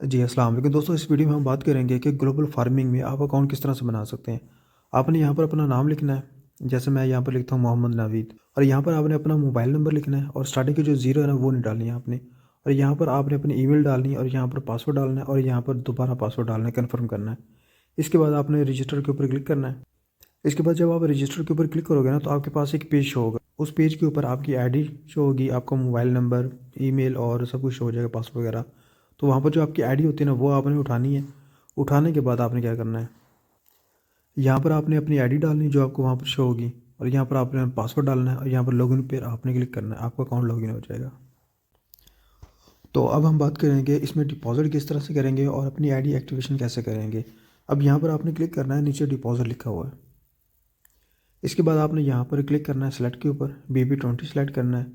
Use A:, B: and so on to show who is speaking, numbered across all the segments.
A: जी, अस्सलाम वालेकुम दोस्तों। इस वीडियो में हम बात करेंगे कि ग्लोबल फार्मिंग में आप अकाउंट किस तरह से बना सकते हैं। आपने यहाँ पर अपना नाम लिखना है, जैसे मैं यहाँ पर लिखता हूँ मोहम्मद नावीद, और यहाँ पर आपने अपना मोबाइल नंबर लिखना है और स्टार्टिंग की जो ज़ीरो है ना वो नहीं डालनी है आपने। और यहाँ पर आपने अपनी ईमेल डालनी है और यहाँ पर पासवर्ड डालना है और यहाँ पर दोबारा पासवर्ड डालना है, कन्फर्म करना है। इसके बाद आपने रजिस्टर के ऊपर क्लिक करना है। इसके बाद जब आप रजिस्टर के ऊपर क्लिक करोगे ना तो आपके पास एक पेज शो होगा। उस पेज के ऊपर आपकी आईडी शो होगी, आपका मोबाइल नंबर, ईमेल और सब कुछ शो हो जाएगा, पासवर्ड वगैरह। तो वहाँ पर जो आपकी आईडी होती है ना वो आपने उठानी है। उठाने के बाद आपने क्या करना है, यहाँ पर आपने अपनी आईडी डालनी है जो आपको वहाँ पर शो होगी, और यहाँ पर आपने पासवर्ड डालना है और यहाँ पर लॉगिन पर आपने क्लिक करना है, आपका अकाउंट लॉगिन हो जाएगा। तो अब हम बात करेंगे इसमें डिपॉज़िट किस तरह से करेंगे और अपनी आईडी एक्टिवेशन कैसे करेंगे। अब यहाँ पर आपने क्लिक करना है, नीचे डिपॉज़िट लिखा हुआ है। इसके बाद आपने यहाँ पर क्लिक करना है, सेलेक्ट के ऊपर BB20 सेलेक्ट करना है,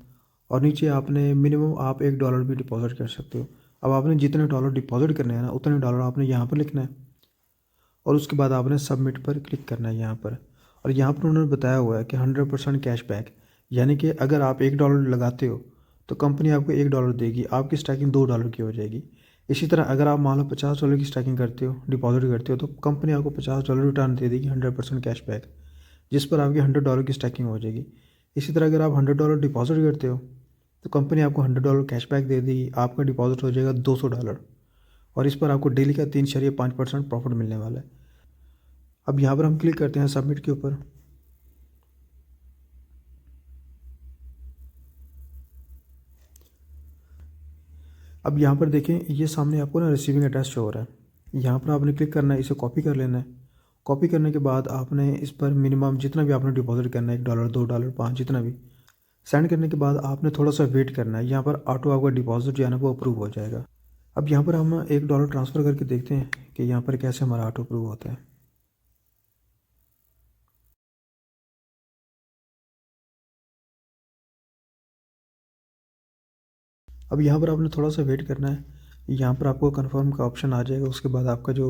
A: और नीचे आपने मिनिमम आप $1 भी डिपॉजिट कर सकते हो। अब आपने जितने डॉलर डिपॉजिट करने हैं ना उतने डॉलर आपने यहाँ पर लिखना है, और उसके बाद आपने सबमिट पर क्लिक करना है यहाँ पर। और यहाँ पर उन्होंने बताया हुआ है कि 100% कैशबैक, यानी कि अगर आप $1 लगाते हो तो कंपनी आपको $1 देगी, आपकी स्टैकिंग $2 की हो जाएगी। इसी तरह अगर आप मान लो $50 की स्टैकिंग करते हो, डिपॉजिट करते हो, तो कंपनी आपको $50 रिटर्न दे देगी, 100% कैशबैक, जिस पर आपकी $100 की स्टैकिंग हो जाएगी। इसी तरह अगर आप $100 डिपॉजिट करते हो तो कंपनी आपको $100 कैशबैक दे देगी, आपका डिपॉजिट हो जाएगा $200, और इस पर आपको डेली का 3.5% प्रॉफिट मिलने वाला है। अब यहाँ पर हम क्लिक करते हैं सबमिट के ऊपर। अब यहाँ पर देखें, ये सामने आपको ना रिसीविंग एड्रेस शो हो रहा है। यहाँ पर आपने क्लिक करना है, इसे कॉपी कर लेना है। कॉपी करने के बाद आपने इस पर मिनिमम जितना भी आपने डिपॉजिट करना है, $1, $2, 5, जितना भी, सेंड करने के बाद आपने थोड़ा सा वेट करना है। यहाँ पर ऑटो आपका डिपॉजिट जो है ना वो अप्रूव हो जाएगा। अब यहाँ पर हम $1 ट्रांसफ़र करके देखते हैं कि यहाँ पर कैसे हमारा ऑटो अप्रूव होता है। अब यहाँ पर आपने थोड़ा सा वेट करना है। यहाँ पर आपको कन्फर्म का ऑप्शन आ जाएगा, उसके बाद आपका जो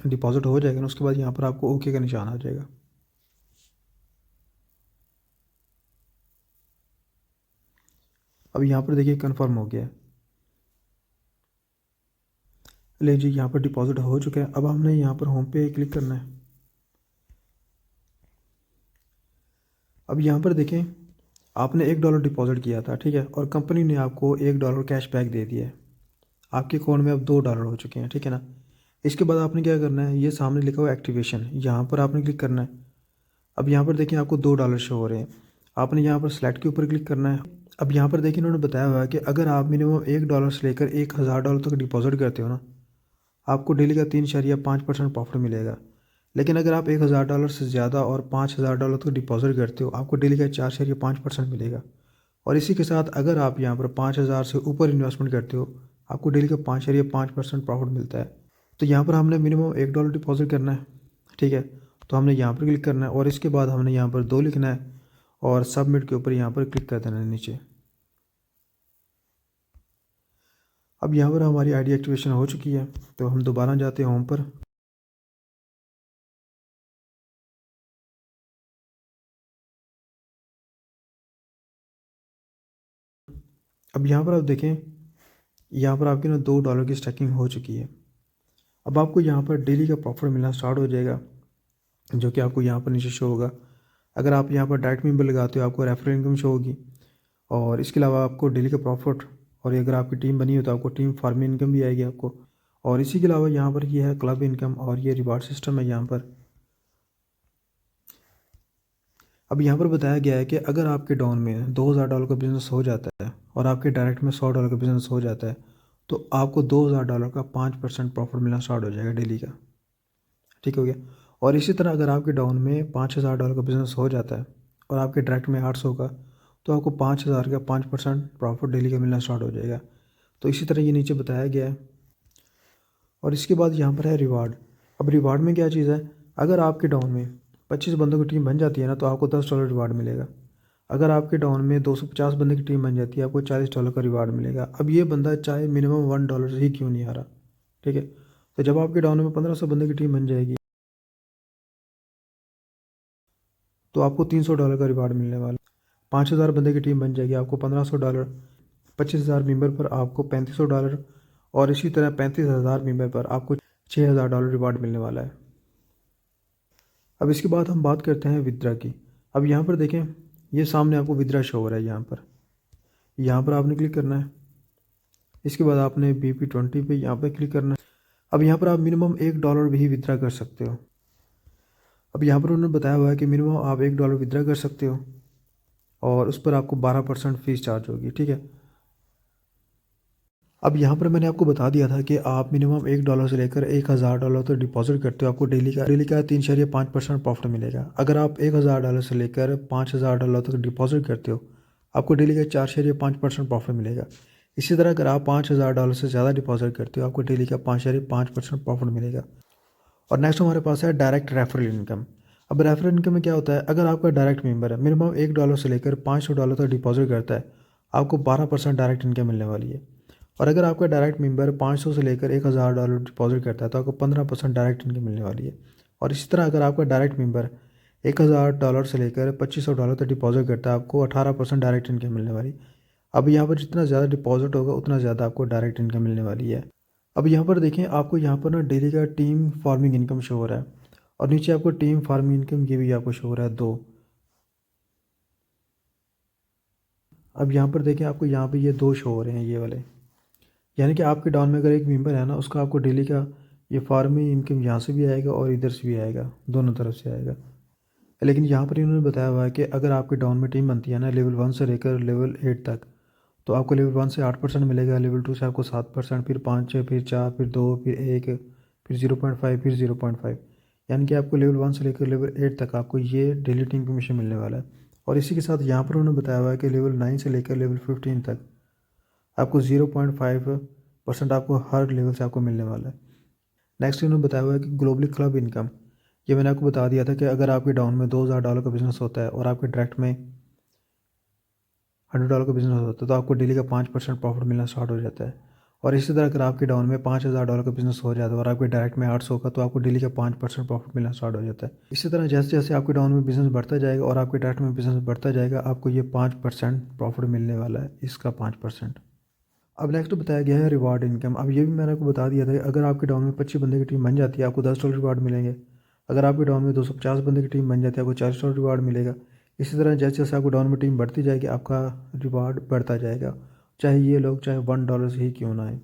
A: डिपॉजिट हो जाएगा ना उसके बाद यहाँ पर आपको ओके का निशान आ जाएगा। अब यहाँ पर देखिए कन्फर्म हो गया है। ले जी, यहाँ पर डिपॉजिट हो चुका है। अब हमने यहाँ पर होम पे क्लिक करना है। अब यहाँ पर देखें, आपने $1 डिपॉजिट किया था, ठीक है, और कंपनी ने आपको $1 कैशबैक दे दिया है। आपके अकाउंट में अब $2 हो चुके हैं, ठीक है ना। इसके बाद आपने क्या करना है, ये सामने लिखा हुआ एक्टिवेशन, यहाँ पर आपने क्लिक करना है। अब यहाँ पर देखिए आपको $2 शो हो रहे हैं। आपने यहाँ पर सेलेक्ट के ऊपर क्लिक करना है। अब यहाँ पर देखिए उन्होंने बताया हुआ है कि अगर आप मिनिमम $1 से लेकर $1000 तक डिपॉजिट करते हो ना, आपको डेली का 3.5% प्रॉफिट मिलेगा। लेकिन अगर आप $1000 से ज़्यादा और $5000 तक डिपॉजिट करते हो, आपको डेली का 4.5% मिलेगा। और इसी के साथ अगर आप यहाँ पर 5000 से ऊपर इन्वेस्टमेंट करते हो, आपको डेली का 5.5% प्रॉफिट मिलता है। तो यहाँ पर हमने मिनिमम $1 डिपॉजिट करना है, ठीक है। तो हमने यहाँ पर क्लिक करना है और इसके बाद हमने यहाँ पर 2 लिखना है और सबमिट के ऊपर यहाँ पर क्लिक कर देना है नीचे। अब यहाँ पर हमारी आईडी एक्टिवेशन हो चुकी है, तो हम दोबारा जाते हैं होम पर। अब यहाँ पर आप देखें, यहाँ पर आपकी ना $2 की स्टैकिंग हो चुकी है। अब आपको यहाँ पर डेली का प्रॉफिट मिलना स्टार्ट हो जाएगा, जो कि आपको यहाँ पर नीचे शो होगा। अगर आप यहाँ पर डायरेक्ट मेंबर लगाते हो आपको रेफरल इनकम शो होगी, और इसके अलावा आपको डेली का प्रॉफिट, और अगर आपकी टीम बनी हो तो आपको टीम फार्मिंग इनकम भी आएगी आपको। और इसी के अलावा यहाँ पर ये है क्लब इनकम और ये रिवार्ड सिस्टम है यहाँ पर। अब यहाँ पर बताया गया है कि अगर आपके डाउन में $2000 का बिज़नेस हो जाता है और आपके डायरेक्ट में $100 का बिज़नेस हो जाता है, तो आपको $2000 का 5% प्रॉफिट मिलना स्टार्ट हो जाएगा डेली का, ठीक हो गया। और इसी तरह अगर आपके डाउन में $5000 का बिज़नेस हो जाता है और आपके डायरेक्ट में 800 का, तो आपको 5000 का 5% प्रॉफिट डेली का मिलना स्टार्ट हो जाएगा। तो इसी तरह ये नीचे बताया गया है। और इसके बाद यहाँ पर है रिवार्ड। अब रिवार्ड में क्या चीज़ है, अगर आपके डाउन में 25 बंदों की टीम बन जाती है ना तो आपको $10 रिवार्ड मिलेगा। अगर आपके डाउन में 250 बंदे की टीम बन जाती है आपको $40 का रिवार्ड मिलेगा। अब ये बंदा चाहे मिनिमम $1 ही क्यों नहीं आ रहा, ठीक है। तो जब आपके डाउन में 1500 बंदे की टीम बन जाएगी तो आपको $300 का रिवार्ड मिलने वाला। 5000 बंदे की टीम बन जाएगी आपको $1500। 25000 मेंबर पर आपको $3500, और इसी तरह 35,000 मेंबर पर आपको $6,000 रिवार्ड मिलने वाला है। अब इसके बाद हम बात करते हैं विद्रा की। अब यहाँ पर देखें, ये सामने आपको विद्रा शो हो रहा है। यहाँ पर आपने क्लिक करना है। इसके बाद आपने BP20 पे यहाँ पर क्लिक करना है। अब यहाँ पर आप मिनिमम $1 भी विद्रा कर सकते हो। अब यहाँ पर उन्होंने बताया हुआ है कि मिनिमम आप $1 विद्रा कर सकते हो और उस पर आपको 12% फीस चार्ज होगी, ठीक है। अब यहाँ पर मैंने आपको बता दिया था कि आप मिनिमम $1 से लेकर $1,000 तक डिपॉजिट करते हो, आपको डेली का 3.5% प्रॉफिट मिलेगा। अगर आप $1,000 से लेकर $5,000 तक डिपॉजिट करते हो, आपको डेली का 4.5% प्रॉफिट मिलेगा। इसी तरह अगर आप $5,000 से ज़्यादा डिपॉजिट करते हो, आपको डेली का 5.5% प्रॉफिट मिलेगा। और नेक्स्ट हमारे पास है डायरेक्ट रेफरल इनकम। अब रेफरल इनकम में क्या होता है, अगर आपका डायरेक्ट मेंबर है, मिनिमम $1 से लेकर $500 तक डिपॉजिट करता है, आपको 12% डायरेक्ट इनकम मिलने वाली है। और अगर आपका डायरेक्ट मेंबर 500 से लेकर $1,000 डिपॉजिट करता है, तो आपको 15% डायरेक्ट इनकम मिलने वाली है। और इसी तरह अगर आपका डायरेक्ट मेंबर $1,000 से लेकर $2,500 तक डिपॉजिट करता है, आपको 18% डायरेक्ट इनकम मिलने वाली। अब यहाँ पर जितना ज़्यादा डिपॉजिट होगा उतना ज़्यादा आपको डायरेक्ट इनकम मिलने वाली है। अब यहाँ पर देखें, आपको यहाँ पर ना डेली का टीम फार्मिंग इनकम शो हो रहा है और नीचे आपको टीम फार्मिंग इनकम ये भी आपको शो हो रहा है 2। अब यहाँ पर देखें, आपको यहाँ पे ये 2 शो हो रहे हैं ये वाले, यानी कि आपके डाउन में अगर एक मेंबर है ना, उसका आपको डेली का ये फार्मिंग इनकम यहाँ से भी आएगा और इधर से भी आएगा, दोनों तरफ से आएगा। लेकिन यहाँ पर इन्होंने बताया हुआ है कि अगर आपके डाउन में टीम बनती है ना लेवल 1 से लेकर लेवल 8 तक, तो आपको लेवल 1 से 8% मिलेगा, लेवल 2 से आपको 7%, फिर 5, फिर 4, फिर 2, फिर 1, फिर 0.5, फिर 0.5, यानी कि आपको लेवल 1 से लेकर लेवल 8 तक आपको ये डेली टीम कमीशन मिलने वाला है। और इसी के साथ यहाँ पर उन्होंने बताया हुआ है कि लेवल 9 से लेकर लेवल 15 तक आपको 0.5% आपको हर लेवल से आपको मिलने वाला है। नेक्स्ट उन्होंने बताया हुआ है कि ग्लोबली क्लब इनकम, ये मैंने आपको बता दिया था कि अगर आपके डाउन में $2,000 का बिजनेस होता है और आपके डायरेक्ट में $100 का बिजनेस होता है, तो आपको डेली का 5% प्रॉफिट मिलना स्टार्ट हो जाता है। और इसी तरह अगर आपके डाउन में $5,000 का बिजनेस हो जाता है और आपके डायरेक्ट में 800 का, तो आपको डेली का 5% प्रॉफिट मिलना स्टार्ट हो जाता है। इसी तरह जैसे जैसे आपके डाउन में बिजनेस बढ़ता जाएगा और आपके डायरेक्ट में बिजनेस बढ़ता जाएगा, आपको ये 5% प्रॉफिट मिलने वाला है, इसका 5%। अब नेक्स्ट बताया गया है रिवार्ड इनकम। अब ये भी मैंने आपको बता दिया था, अगर आपके डाउन में 25 बंदे की टीम बन जाती है, आपको $10 रिवार्ड मिलेंगे। अगर आपके डाउन में 250 बंदे की टीम बन जाती है, आपको $40 रिवार्ड मिलेगा। इसी तरह जैसे जैसे आपको डाउन में टीम बढ़ती जाएगी, आपका रिवार्ड बढ़ता जाएगा, चाहे ये लोग चाहे $1 से ही क्यों ना आए।